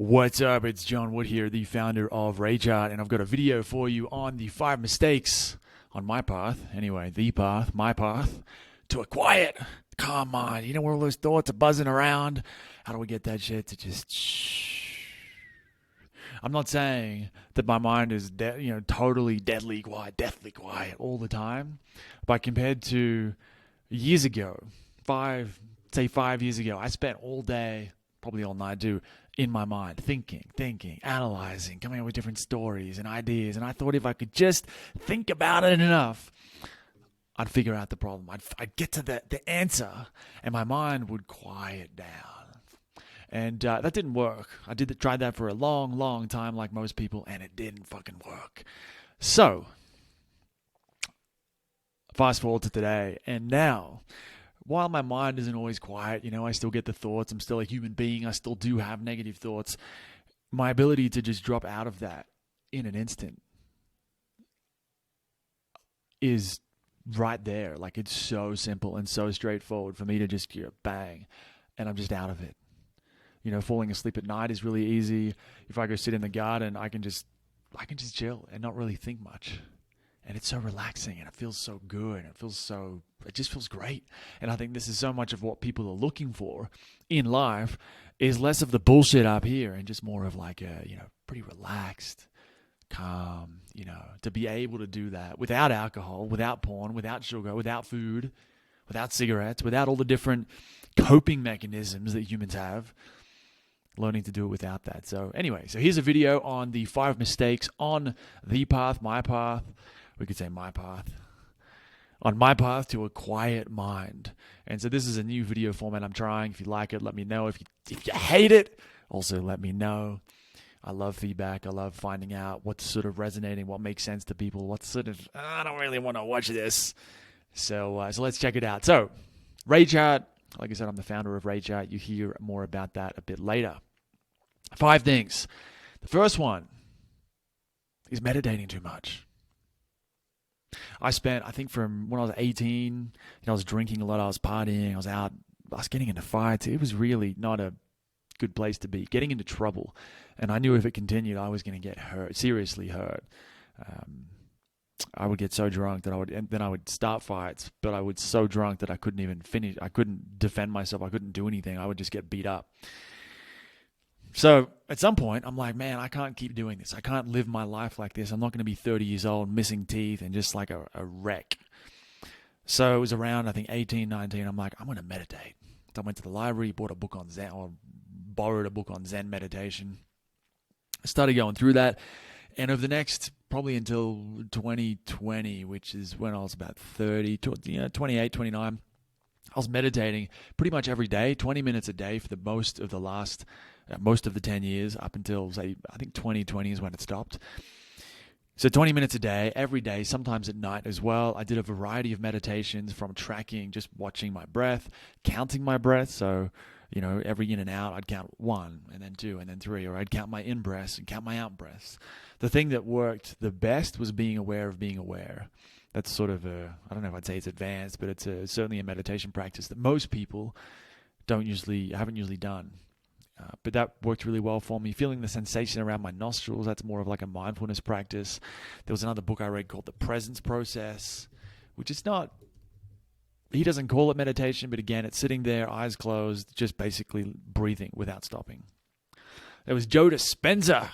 What's up? It's John Wood here, the founder of RageArt, and I've got a video for you on the 5 mistakes on my path, my path, to a quiet, calm mind. You know where all those thoughts are buzzing around? How do we get that shit to just shh? I'm not saying that my mind is totally deathly quiet all the time, but compared to years ago, 5 years ago, I spent all day, probably all night too, in my mind, thinking, analyzing, coming up with different stories and ideas. And I thought if I could just think about it enough, I'd figure out the problem. I'd get to the answer, and my mind would quiet down. And that didn't work. I tried that for a long time, like most people, and it didn't fucking work. So, fast forward to today, and now, while my mind isn't always quiet, I still get the thoughts. I'm still a human being. I still do have negative thoughts. My ability to just drop out of that in an instant is right there. Like, it's so simple and so straightforward for me to just bang, and I'm just out of it. Falling asleep at night is really easy. If I go sit in the garden, I can just chill and not really think much. And it's so relaxing, and it feels so good. It just feels great. And I think this is so much of what people are looking for in life, is less of the bullshit up here and just more of like a, pretty relaxed, calm, to be able to do that without alcohol, without porn, without sugar, without food, without cigarettes, without all the different coping mechanisms that humans have. Learning to do it without that. So anyway, here's a video on the 5 mistakes on the path, my path. We could say my path. On my path to a quiet mind. And so this is a new video format I'm trying. If you like it, let me know. If you hate it, also let me know. I love feedback. I love finding out what's sort of resonating, what makes sense to people, what's sort of, I don't really want to watch this. So let's check it out. So, RageArt. Like I said, I'm the founder of RageArt. You hear more about that a bit later. 5 things. The first one is meditating too much. I think from when I was 18, I was drinking a lot, I was partying, I was getting into fights. It was really not a good place to be, getting into trouble. And I knew if it continued, I was going to get hurt, seriously hurt. I would get so drunk that I would start fights, but I was so drunk that I couldn't even finish. I couldn't defend myself. I couldn't do anything. I would just get beat up. So at some point, I'm like, man, I can't keep doing this. I can't live my life like this. I'm not going to be 30 years old, missing teeth, and just like a wreck. So it was around, I think, 18, 19. I'm like, I'm going to meditate. So I went to the library, bought a book on Zen, or borrowed a book on Zen meditation. I started going through that. And over the next, probably until 2020, which is when I was about 30, 28, 29, I was meditating pretty much every day, 20 minutes a day for the most of the 10 years, up until, say, I think 2020 is when it stopped. So 20 minutes a day, every day, sometimes at night as well. I did a variety of meditations, from tracking, just watching my breath, counting my breath. So, every in and out, I'd count 1, and then 2, and then 3, or I'd count my in-breaths and count my out-breaths. The thing that worked the best was being aware of being aware. That's sort of I don't know if I'd say it's advanced, but it's certainly a meditation practice that most people haven't usually done. But that worked really well for me. Feeling the sensation around my nostrils, that's more of like a mindfulness practice. There was another book I read called The Presence Process, which is not, he doesn't call it meditation, but again, it's sitting there, eyes closed, just basically breathing without stopping. There was Joe Dispenza.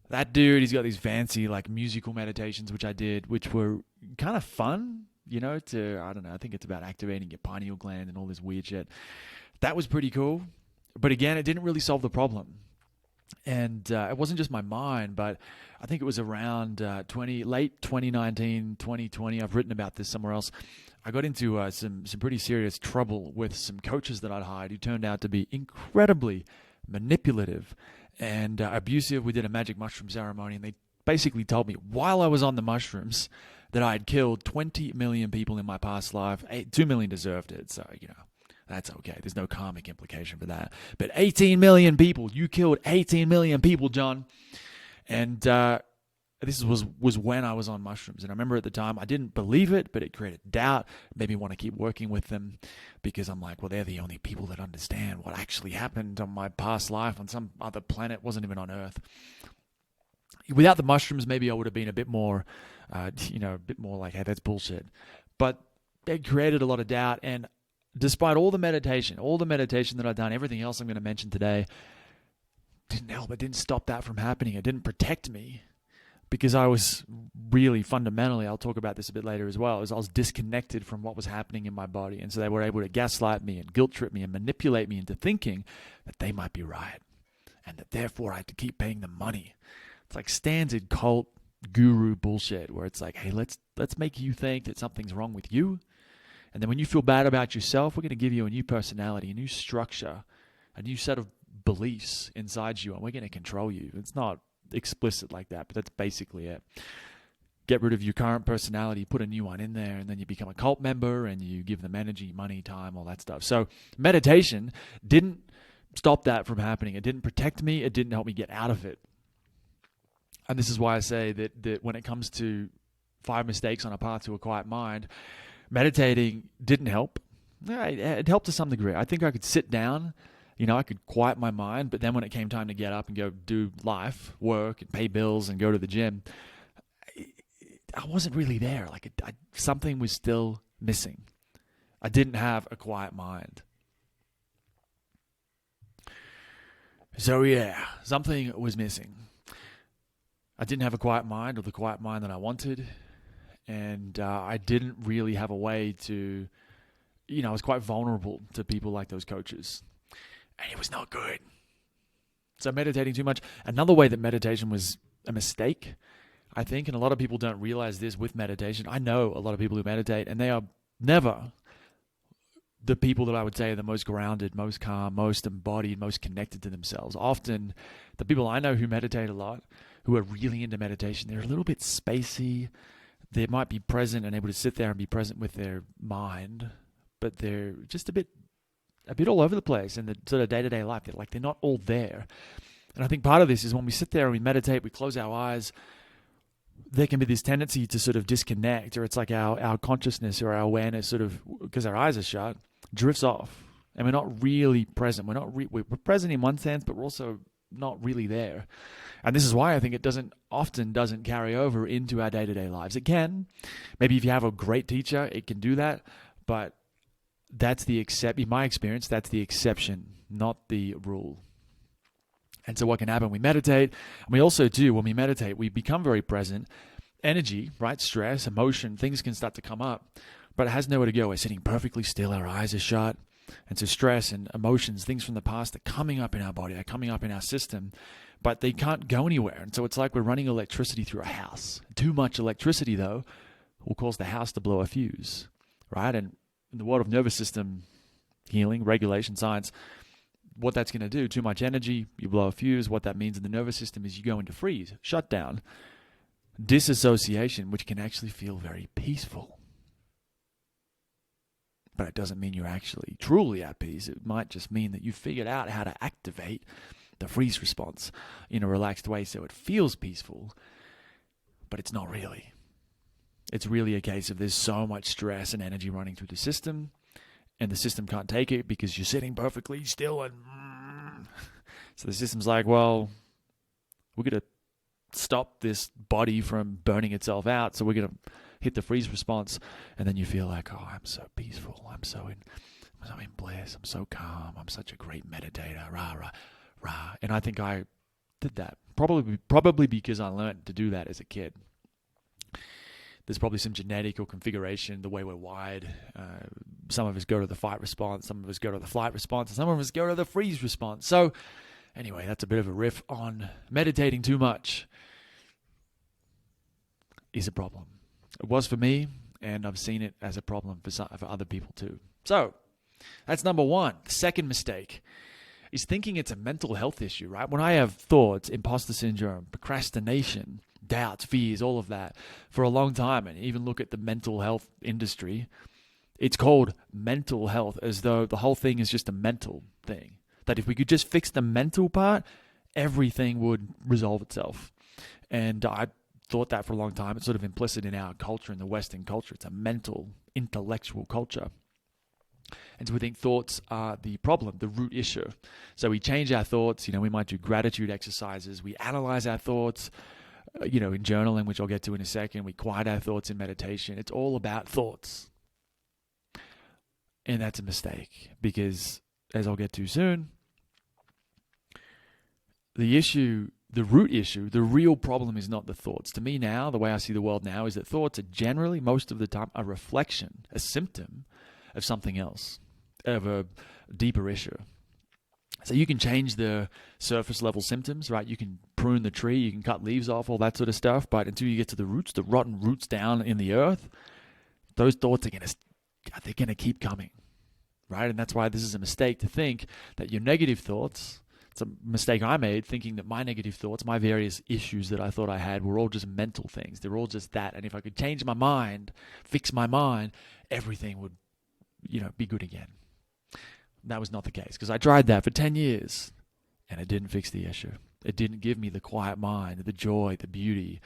That dude, he's got these fancy like musical meditations, which I did, which were kind of fun, I don't know, I think it's about activating your pineal gland and all this weird shit. That was pretty cool. But again, it didn't really solve the problem. And it wasn't just my mind, but I think it was around late 2019, 2020. I've written about this somewhere else. I got into some pretty serious trouble with some coaches that I'd hired who turned out to be incredibly manipulative and abusive. We did a magic mushroom ceremony, and they basically told me while I was on the mushrooms that I had killed 20 million people in my past life. 2 million deserved it, so, that's okay. There's no karmic implication for that. But 18 million people, you killed 18 million people, John. And this was when I was on mushrooms. And I remember at the time I didn't believe it, but it created doubt. It made me want to keep working with them because I'm like, well, they're the only people that understand what actually happened on my past life on some other planet, wasn't even on Earth. Without the mushrooms, maybe I would have been a bit more, a bit more like, hey, that's bullshit. But it created a lot of doubt. And despite all the meditation that I've done, everything else I'm going to mention today, didn't help. It didn't stop that from happening. It didn't protect me because I was really fundamentally, I'll talk about this a bit later as well, I was disconnected from what was happening in my body. And so they were able to gaslight me and guilt trip me and manipulate me into thinking that they might be right and that therefore I had to keep paying them money. It's like standard cult guru bullshit where it's like, hey, let's make you think that something's wrong with you. And then when you feel bad about yourself, we're going to give you a new personality, a new structure, a new set of beliefs inside you, and we're going to control you. It's not explicit like that, but that's basically it. Get rid of your current personality, put a new one in there, and then you become a cult member and you give them energy, money, time, all that stuff. So meditation didn't stop that from happening. It didn't protect me. It didn't help me get out of it. And this is why I say that when it comes to 5 mistakes on a path to a quiet mind, meditating didn't help. It helped to some degree. I think I could sit down, I could quiet my mind, but then when it came time to get up and go do life, work, and pay bills and go to the gym, I wasn't really there. Something was still missing. I didn't have a quiet mind. So yeah, something was missing. I didn't have a quiet mind, or the quiet mind that I wanted, and I didn't really have a way to, I was quite vulnerable to people like those coaches, and it was not good. So meditating too much. Another way that meditation was a mistake, I think, and a lot of people don't realize this with meditation. I know a lot of people who meditate, and they are never the people that I would say are the most grounded, most calm, most embodied, most connected to themselves. Often, the people I know who meditate a lot, who are really into meditation, they're a little bit spacey. They might be present and able to sit there and be present with their mind, but they're just a bit all over the place in the sort of day-to-day life. They're not all there. And I think part of this is when we sit there and we meditate, we close our eyes, there can be this tendency to sort of disconnect, or it's like our consciousness or our awareness sort of, because our eyes are shut, drifts off. And we're not really present. We're present in one sense, but we're also not really there. And this is why I think it often doesn't carry over into our day-to-day lives. It can. Maybe if you have a great teacher, it can do that. But in my experience, that's the exception, not the rule. And so what can happen? We meditate, and we also do, when we meditate, we become very present. Energy, right? Stress, emotion, things can start to come up, but it has nowhere to go. We're sitting perfectly still, our eyes are shut. And so stress and emotions, things from the past are coming up in our body, are coming up in our system, but they can't go anywhere. And so it's like we're running electricity through a house. Too much electricity, though, will cause the house to blow a fuse, right? And in the world of nervous system healing, regulation, science, what that's going to do, too much energy, you blow a fuse. What that means in the nervous system is you go into freeze, shutdown, disassociation, which can actually feel very peaceful. But it doesn't mean you're actually truly at peace. It might just mean that you figured out how to activate the freeze response in a relaxed way so it feels peaceful, but it's not really. It's really a case of there's so much stress and energy running through the system, and the system can't take it because you're sitting perfectly still. And so the system's like, well, we're going to stop this body from burning itself out, so we're going to hit the freeze response, and then you feel like, oh, I'm so peaceful, I'm so in bliss, I'm so calm, I'm such a great meditator, rah, rah, rah. And I think I did that, probably because I learned to do that as a kid. There's probably some genetic or configuration, the way we're wired. Some of us go to the fight response, some of us go to the flight response, and some of us go to the freeze response. So anyway, that's a bit of a riff on meditating too much is a problem. It was for me, and I've seen it as a problem for other people too. So that's number one. The second mistake is thinking it's a mental health issue, right? When I have thoughts, imposter syndrome, procrastination, doubts, fears, all of that for a long time, and even look at the mental health industry, it's called mental health as though the whole thing is just a mental thing. That if we could just fix the mental part, everything would resolve itself. And I thought that for a long time. It's sort of implicit in our culture, in the Western culture. It's a mental, intellectual culture. And so we think thoughts are the problem, the root issue. So we change our thoughts. We might do gratitude exercises. We analyze our thoughts, in journaling, which I'll get to in a second. We quiet our thoughts in meditation. It's all about thoughts. And that's a mistake because, as I'll get to soon, the root issue, the real problem is not the thoughts. To me now, the way I see the world now is that thoughts are generally, most of the time, a reflection, a symptom of something else, of a deeper issue. So you can change the surface level symptoms, right? You can prune the tree, you can cut leaves off, all that sort of stuff. But until you get to the roots, the rotten roots down in the earth, those thoughts are going to keep coming, right? And that's why this is a mistake to think that your negative thoughts, it's a mistake I made thinking that my negative thoughts, my various issues that I thought I had were all just mental things. They're all just that. And if I could change my mind, fix my mind, everything would, be good again. That was not the case because I tried that for 10 years and it didn't fix the issue. It didn't give me the quiet mind, the joy, the beauty,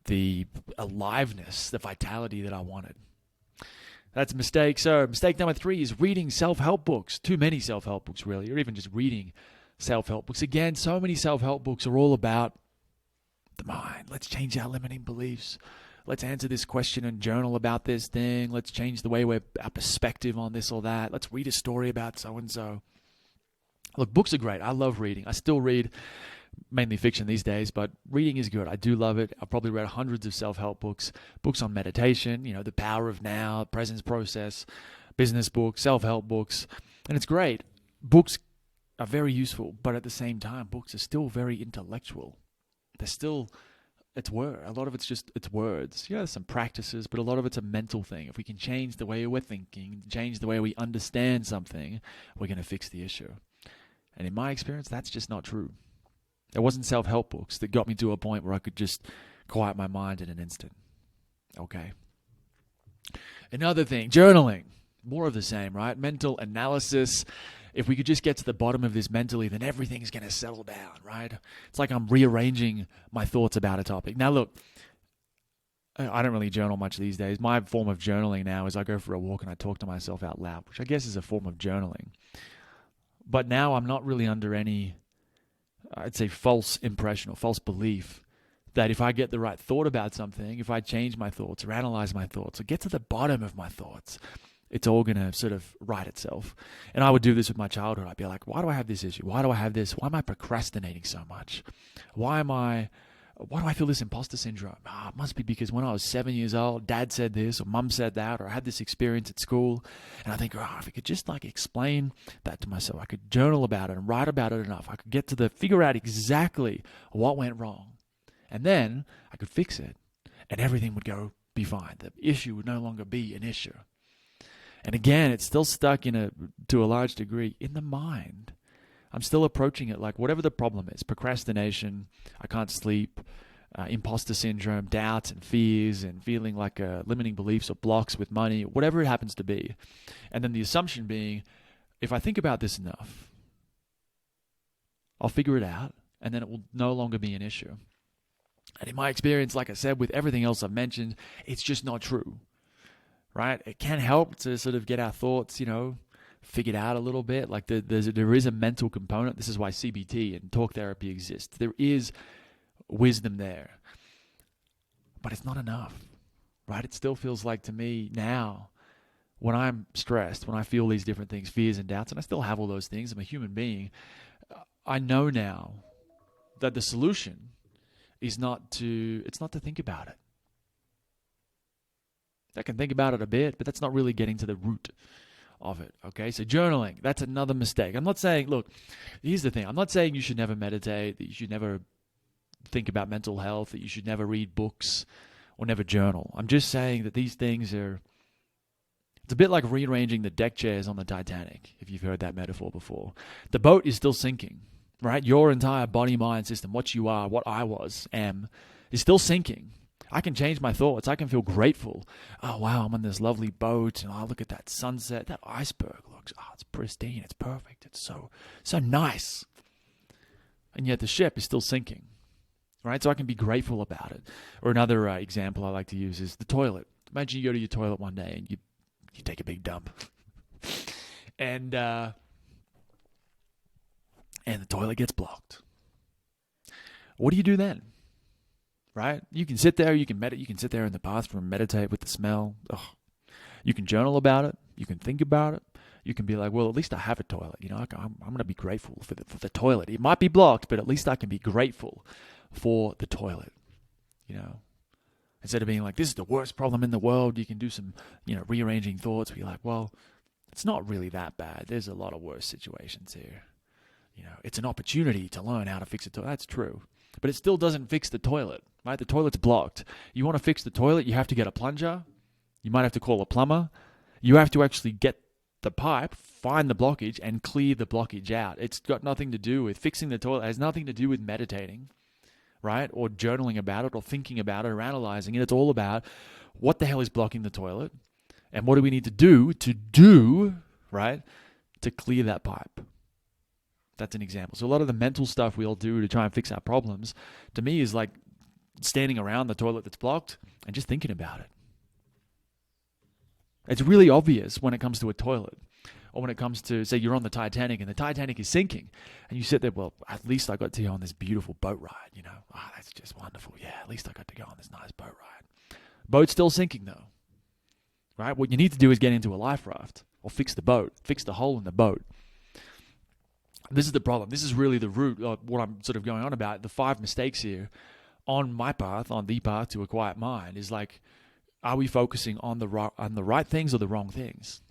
the aliveness, the vitality that I wanted. That's a mistake. So mistake number 3 is reading self-help books. Too many self-help books, really, or even just reading self-help books. Again, so many self-help books are all about the mind. Let's change our limiting beliefs. Let's answer this question and journal about this thing. Let's change the way our perspective on this or that. Let's read a story about so-and-so. Look, books are great. I love reading. I still read mainly fiction these days, but reading is good. I do love it. I've probably read hundreds of self-help books, books on meditation, the power of now, presence process, business books, self-help books, and it's great. Books are very useful, but at the same time, books are still very intellectual. A lot of it's words. There's some practices, but a lot of it's a mental thing. If we can change the way we're thinking, change the way we understand something, we're going to fix the issue. And in my experience, that's just not true. It wasn't self-help books that got me to a point where I could just quiet my mind in an instant. Okay. Another thing, journaling. More of the same, right? Mental analysis. If we could just get to the bottom of this mentally, then everything's going to settle down, right? It's like I'm rearranging my thoughts about a topic. Now, look, I don't really journal much these days. My form of journaling now is I go for a walk and I talk to myself out loud, which I guess is a form of journaling. But now I'm not really under any, I'd say, false impression or false belief that if I get the right thought about something, if I change my thoughts or analyze my thoughts or get to the bottom of my thoughts, it's all going to sort of right itself. And I would do this with my childhood. I'd be like, why do I have this issue? Why do I have this? Why am I procrastinating so much? Why do I feel this imposter syndrome? It must be because when I was 7 years old, dad said this or mum said that, or I had this experience at school. And I think, if I could just explain that to myself, I could journal about it and write about it enough. I could figure out exactly what went wrong. And then I could fix it and everything would be fine. The issue would no longer be an issue. And again, it's still stuck to a large degree in the mind. I'm still approaching it like whatever the problem is, procrastination, I can't sleep, imposter syndrome, doubts and fears and feeling like limiting beliefs or blocks with money, whatever it happens to be. And then the assumption being, if I think about this enough, I'll figure it out and then it will no longer be an issue. And in my experience, like I said, with everything else I've mentioned, it's just not true. Right? It can help to sort of get our thoughts, figured out a little bit. Like there is a mental component. This is why CBT and talk therapy exists. There is wisdom there. But it's not enough. Right? It still feels like to me now, when I'm stressed, when I feel these different things, fears and doubts, and I still have all those things, I'm a human being, I know now that the solution is not to think about it. I can think about it a bit, but that's not really getting to the root of it, okay? So journaling, that's another mistake. I'm not saying, look, here's the thing. I'm not saying you should never meditate, that you should never think about mental health, that you should never read books or never journal. I'm just saying that these things it's a bit like rearranging the deck chairs on the Titanic, if you've heard that metaphor before. The boat is still sinking, right? Your entire body-mind system, what you are, what I am, is still sinking. I can change my thoughts. I can feel grateful. Oh, wow, I'm on this lovely boat, and look at that sunset. That iceberg looks, it's pristine. It's perfect. It's so nice. And yet the ship is still sinking. right? So I can be grateful about it. Or another example I like to use is the toilet. Imagine you go to your toilet one day and you take a big dump, and the toilet gets blocked. What do you do then? Right? You can sit there, you can sit there in the bathroom and meditate with the smell. Ugh. You can journal about it. You can think about it. You can be like, well, at least I have a toilet. I'm going to be grateful for the toilet. It might be blocked, but at least I can be grateful for the toilet. Instead of being like, this is the worst problem in the world, you can do some, rearranging thoughts. Be like, well, it's not really that bad. There's a lot of worse situations here. It's an opportunity to learn how to fix a toilet. That's true. But it still doesn't fix the toilet, right? The toilet's blocked. You want to fix the toilet, you have to get a plunger. You might have to call a plumber. You have to actually get the pipe, find the blockage, and clear the blockage out. It's got nothing to do with fixing the toilet. It has nothing to do with meditating, right? Or journaling about it, or thinking about it, or analyzing it. It's all about what the hell is blocking the toilet, and what do we need to do, right, to clear that pipe. That's an example. So a lot of the mental stuff we all do to try and fix our problems, to me, is like standing around the toilet that's blocked and just thinking about it. It's really obvious when it comes to a toilet, or when it comes to, say, you're on the Titanic and the Titanic is sinking, and you sit there, well, at least I got to go on this beautiful boat ride, that's just wonderful. Yeah, at least I got to go on this nice boat ride. Boat's still sinking though, right? What you need to do is get into a life raft, or fix the boat, fix the hole in the boat. This is the problem. This is really the root of what I'm sort of going on about. The 5 mistakes here on my path, on the path to a quiet mind, is like, are we focusing on the right things or the wrong things?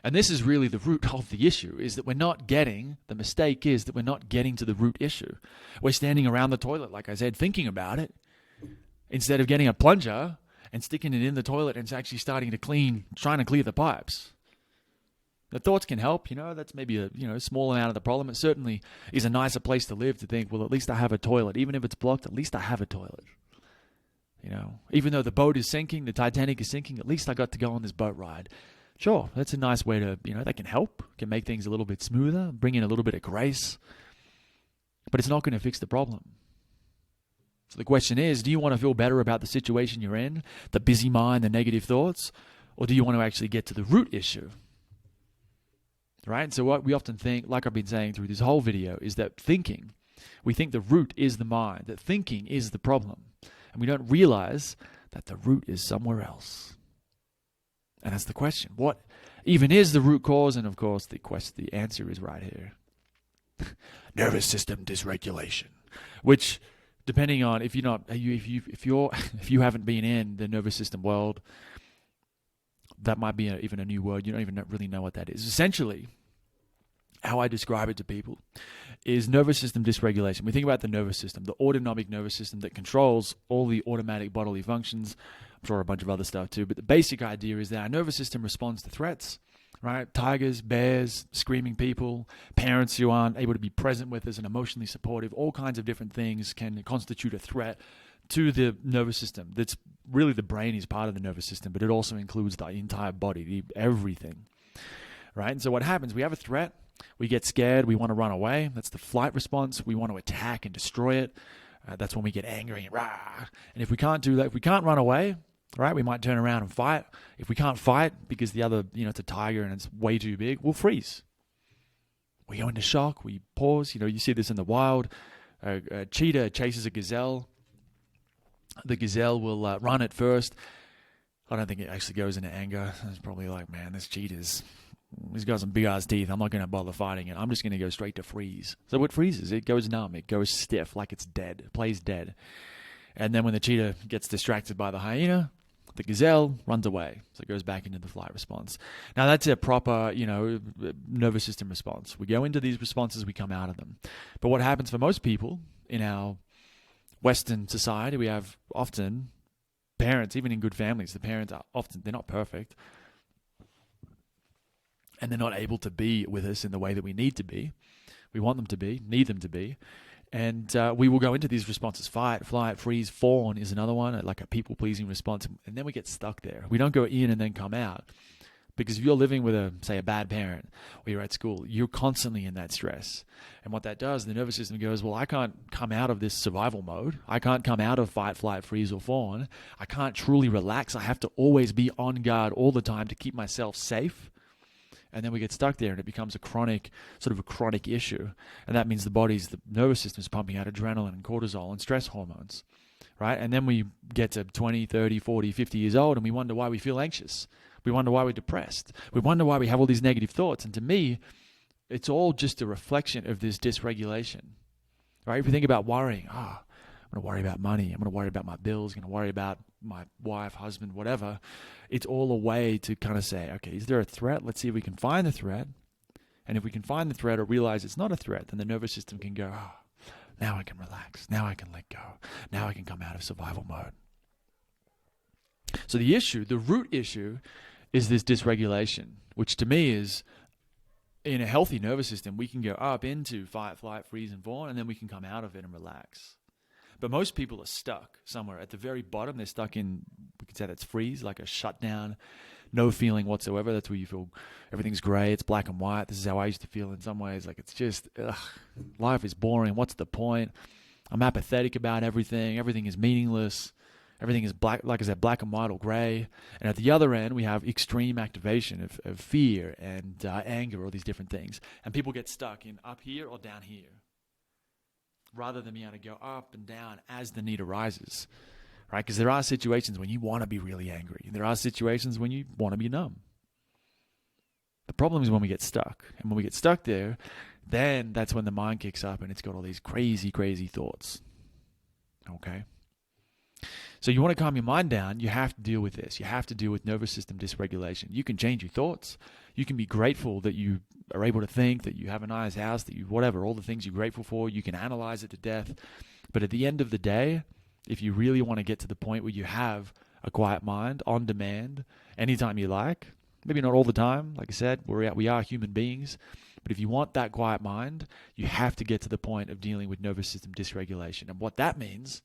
And this is really the root of the issue, is that the mistake is that we're not getting to the root issue. We're standing around the toilet, like I said, thinking about it, instead of getting a plunger and sticking it in the toilet and actually trying to clear the pipes. The thoughts can help, that's maybe a small amount of the problem. It certainly is a nicer place to live, to think, well, at least I have a toilet. Even if it's blocked, at least I have a toilet. Even though the boat is sinking, the Titanic is sinking, at least I got to go on this boat ride. Sure, that's a nice way to, that can help, can make things a little bit smoother, bring in a little bit of grace, but it's not going to fix the problem. So the question is, do you want to feel better about the situation you're in, the busy mind, the negative thoughts, or do you want to actually get to the root issue? Right? So what we often think, like I've been saying through this whole video, is that we think the root is the mind, that thinking is the problem. And we don't realize that the root is somewhere else. And that's the question. What even is the root cause? And of course, the answer is right here. Nervous system dysregulation, which, depending on if you haven't been in the nervous system world, that might be even a new word. You don't even really know what that is. Essentially, how I describe it to people is nervous system dysregulation. We think about the nervous system, the autonomic nervous system that controls all the automatic bodily functions. I'm sure a bunch of other stuff too, but the basic idea is that our nervous system responds to threats, right? Tigers, bears, screaming people, parents who aren't able to be present with us and emotionally supportive, all kinds of different things can constitute a threat to the nervous system. That's really, the brain is part of the nervous system, but it also includes the entire body, everything, right? And so what happens, we have a threat, we get scared, we want to run away. That's the flight response. We want to attack and destroy it. That's when we get angry and rah. And if we can't do that, if we can't run away, right, we might turn around and fight. If we can't fight because the other, it's a tiger and it's way too big, we'll freeze. We go into shock, we pause. You see this in the wild. A cheetah chases a gazelle. The gazelle will run at first. I don't think it actually goes into anger. It's probably like, man, this cheetah's, he's got some big ass teeth. I'm not going to bother fighting it. I'm just going to go straight to freeze. So what freezes? It goes numb. It goes stiff, like it's dead. It plays dead. And then when the cheetah gets distracted by the hyena, the gazelle runs away. So it goes back into the flight response. Now that's a proper, nervous system response. We go into these responses, we come out of them. But what happens for most people in our Western society, we have often parents, even in good families, the parents are often, they're not perfect. And they're not able to be with us in the way that we need to be. We want them to be, need them to be. And we will go into these responses. Fight, flight, freeze, fawn is another one, like a people-pleasing response. And then we get stuck there. We don't go in and then come out. Because if you're living with say a bad parent, or you're at school, you're constantly in that stress. And what that does, the nervous system goes, well, I can't come out of this survival mode. I can't come out of fight, flight, freeze, or fawn. I can't truly relax. I have to always be on guard all the time to keep myself safe. And then we get stuck there, and it becomes a chronic issue. And that means the nervous system is pumping out adrenaline and cortisol and stress hormones, right? And then we get to 20, 30, 40, 50 years old, and we wonder why we feel anxious. We wonder why we're depressed. We wonder why we have all these negative thoughts. And to me, it's all just a reflection of this dysregulation, right? If you think about worrying, I'm going to worry about money. I'm going to worry about my bills. I'm going to worry about my wife, husband, whatever. It's all a way to kind of say, okay, is there a threat? Let's see if we can find the threat. And if we can find the threat or realize it's not a threat, then the nervous system can go, now I can relax. Now I can let go. Now I can come out of survival mode. So the root issue is this dysregulation, which to me is, in a healthy nervous system, we can go up into fight, flight, freeze, and fawn, and then we can come out of it and relax. But most people are stuck somewhere at the very bottom. They're stuck in, we could say that's freeze, like a shutdown, no feeling whatsoever. That's where you feel everything's gray, it's black and white. This is how I used to feel in some ways. Like it's just, life is boring. What's the point? I'm apathetic about everything. Everything is meaningless. Everything is black, like I said, black and white or gray. And at the other end, we have extreme activation of fear and anger, all these different things. And people get stuck in up here or down here, rather than being able to go up and down as the need arises, right? Because there are situations when you want to be really angry. There are situations when you want to be numb. The problem is when we get stuck. And when we get stuck there, then that's when the mind kicks up and it's got all these crazy, crazy thoughts. Okay? So you want to calm your mind down, you have to deal with this. You have to deal with nervous system dysregulation. You can change your thoughts. You can be grateful that you are able to think, that you have a nice house, that you whatever, all the things you're grateful for. You can analyze it to death. But at the end of the day, if you really want to get to the point where you have a quiet mind on demand, anytime you like, maybe not all the time, like I said, we are human beings. But if you want that quiet mind, you have to get to the point of dealing with nervous system dysregulation. And what that means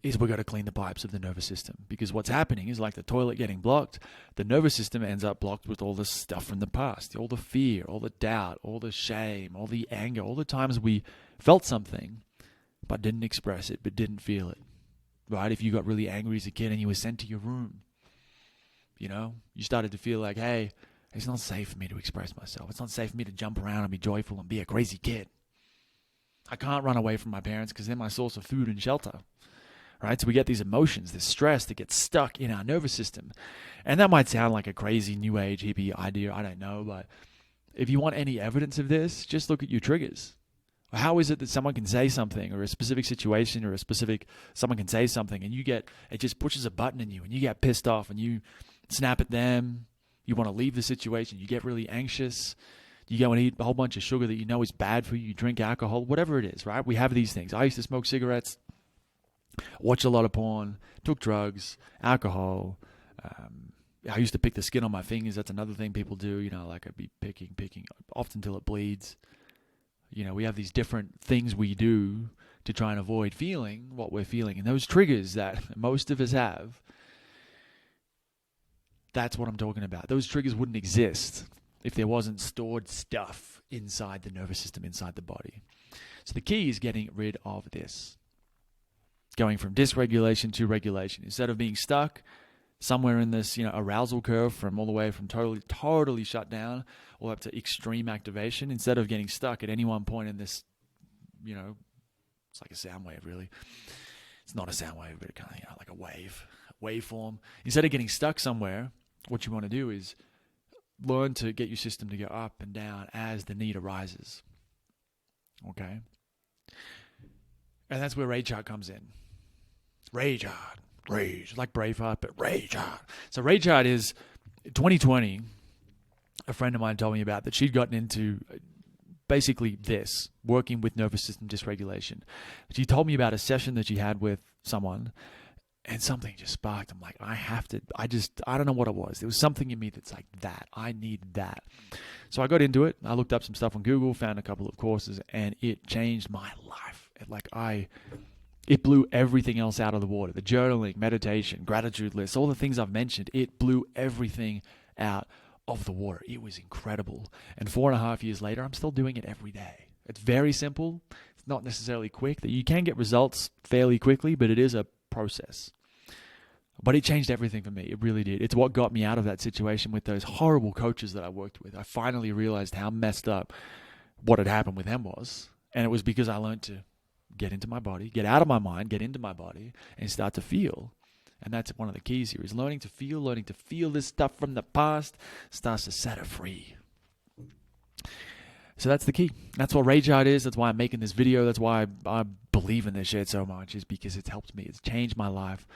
is we've got to clean the pipes of the nervous system, because what's happening is like the toilet getting blocked, the nervous system ends up blocked with all the stuff from the past, all the fear, all the doubt, all the shame, all the anger, all the times we felt something but didn't express it, but didn't feel it, right? If you got really angry as a kid and you were sent to your room, you started to feel like, hey, it's not safe for me to express myself. It's not safe for me to jump around and be joyful and be a crazy kid. I can't run away from my parents because they're my source of food and shelter. Right? So we get these emotions, this stress that gets stuck in our nervous system. And that might sound like a crazy new age hippie idea, I don't know, but if you want any evidence of this, just look at your triggers. How is it that someone can say something, or a specific situation, or someone can say something and it just pushes a button in you and you get pissed off and you snap at them, you want to leave the situation, you get really anxious, you go and eat a whole bunch of sugar that you know is bad for you, you drink alcohol, whatever it is, right? We have these things. I used to smoke cigarettes, watch a lot of porn, took drugs, alcohol. I used to pick the skin on my fingers. That's another thing people do. Like I'd be picking, often till it bleeds. We have these different things we do to try and avoid feeling what we're feeling. And those triggers that most of us have, that's what I'm talking about. Those triggers wouldn't exist if there wasn't stored stuff inside the nervous system, inside the body. So the key is getting rid of this. Going from dysregulation to regulation. Instead of being stuck somewhere in this, arousal curve from all the way from totally shut down all up to extreme activation, instead of getting stuck at any one point in this, it's like a sound wave really. It's not a sound wave, but kind of, like a waveform. Instead of getting stuck somewhere, what you want to do is learn to get your system to go up and down as the need arises. Okay? And that's where Rage Heart comes in. Rage Heart. Rage. Like Braveheart, but Rage Heart. So Rage Heart is 2020. A friend of mine told me about that she'd gotten into basically this, working with nervous system dysregulation. She told me about a session that she had with someone, and something just sparked. I'm like, I don't know what it was. There was something in me that's like that. I need that. So I got into it. I looked up some stuff on Google, found a couple of courses, and it changed my life. It blew everything else out of the water. The journaling, meditation, gratitude lists, all the things I've mentioned, it blew everything out of the water. It was incredible. And 4.5 years later, I'm still doing it every day. It's very simple. It's not necessarily quick. That you can get results fairly quickly, but it is a process. But it changed everything for me. It really did. It's what got me out of that situation with those horrible coaches that I worked with. I finally realized how messed up what had happened with them was. And it was because I learned to get into my body, get out of my mind, get into my body, and start to feel. And that's one of the keys here, is learning to feel this stuff from the past starts to set it free. So that's the key. That's what Rage Art is. That's why I'm making this video. That's why I believe in this shit so much, is because it's helped me. It's changed my life.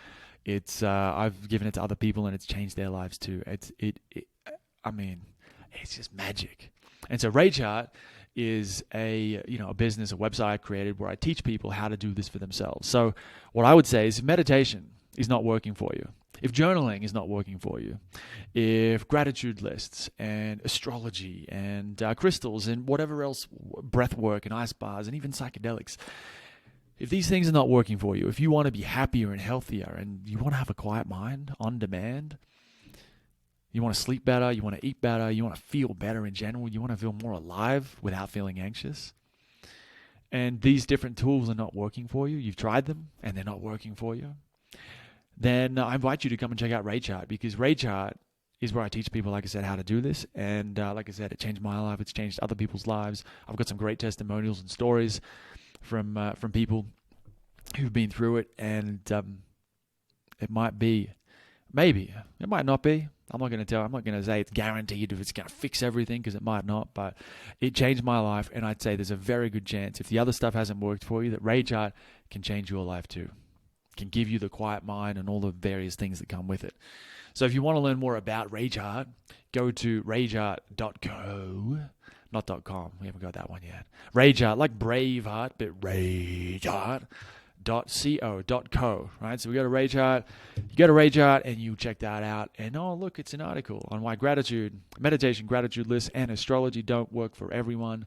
It's I've given it to other people and it's changed their lives too. It's just magic. And so Rage Art is a business, a website I created where I teach people how to do this for themselves. So what I would say is, if meditation is not working for you, if journaling is not working for you, if gratitude lists and astrology and crystals and whatever else, breath work and ice bars and even psychedelics, if these things are not working for you, if you want to be happier and healthier and you want to have a quiet mind on demand, you want to sleep better, you want to eat better, you want to feel better in general, you want to feel more alive without feeling anxious, and these different tools are not working for you, you've tried them and they're not working for you, then I invite you to come and check out Rage Art, because Rage Art is where I teach people, like I said, how to do this. And like I said, it changed my life. It's changed other people's lives. I've got some great testimonials and stories from people who've been through it, and it might be, maybe, it might not be. I'm not going to say it's guaranteed if it's going to fix everything, because it might not, but it changed my life, and I'd say there's a very good chance, if the other stuff hasn't worked for you, that Rage Art can change your life too. Can give you the quiet mind and all the various things that come with it. So if you want to learn more about Rage Art, go to rageart.co. Not .com. We haven't got that one yet. Rage Art, like Braveheart, but rageart.co.co, right? So we go to Rage Art. You go to Rage Art and you check that out. And oh, look, it's an article on why meditation, gratitude lists, and astrology don't work for everyone,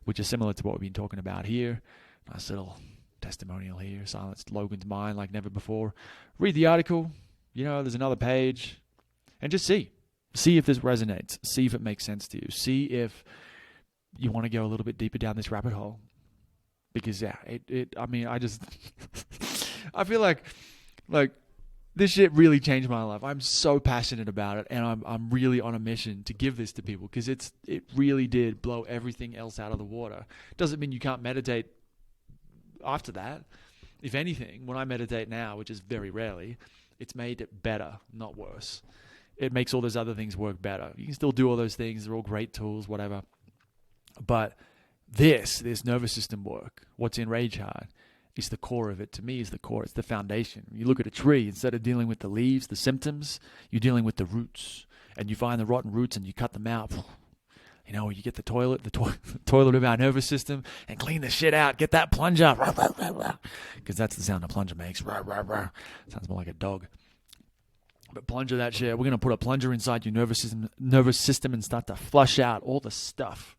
which is similar to what we've been talking about here. Nice little testimonial here. Silenced Logan's mind like never before. Read the article. There's another page. And just see if this resonates. See if it makes sense to you. See if you want to go a little bit deeper down this rabbit hole, because I feel like this shit really changed my life. I'm so passionate about it, and I'm really on a mission to give this to people, because it really did blow everything else out of the water. Doesn't mean you can't meditate after that. If anything, when I meditate now, which is very rarely, it's made it better, not worse. It makes all those other things work better. You can still do all those things. They're all great tools, whatever. But this nervous system work, what's in Rage Art, is the core of it. To me, is the core. It's the foundation. You look at a tree, instead of dealing with the leaves, the symptoms, you're dealing with the roots. And you find the rotten roots and you cut them out. You get the toilet of our nervous system, and clean the shit out. Get that plunger. Because that's the sound a plunger makes. Sounds more like a dog. But plunger that shit. We're going to put a plunger inside your nervous system and start to flush out all the stuff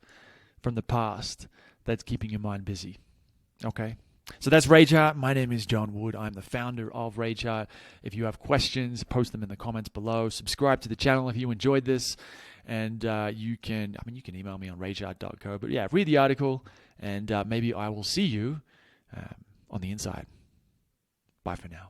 from the past that's keeping your mind busy. Okay? So that's Rage Art. My name is John Wood. I'm the founder of Rage Art. If you have questions, post them in the comments below. Subscribe to the channel if you enjoyed this. And you can email me on rageart.co. But yeah, read the article, and maybe I will see you on the inside. Bye for now.